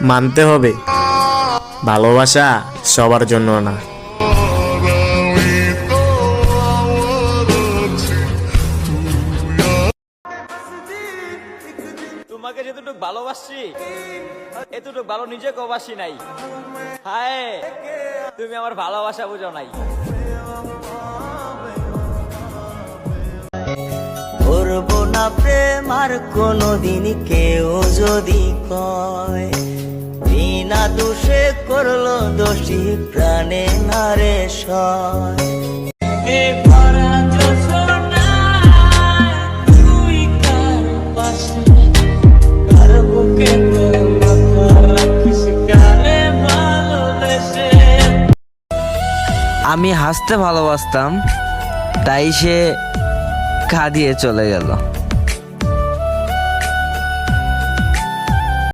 মানতে হবে ভালোবাসা সবার জন্য না। তোমাকে যেতটুক ভালোবাসি এতটুক ভালো নিজেকে বাসি নাই। হায়, তুমি আমার ভালোবাসা বুঝো নাই। করবো না প্রেম আর কোনোদিন কেউ যদি কয়, বিনা দোষে করলো দোষী প্রাণে নারে সয়। আমি হাসতে ভালোবাসতাম, তাই সে কাঁদিয়ে চলে গেল।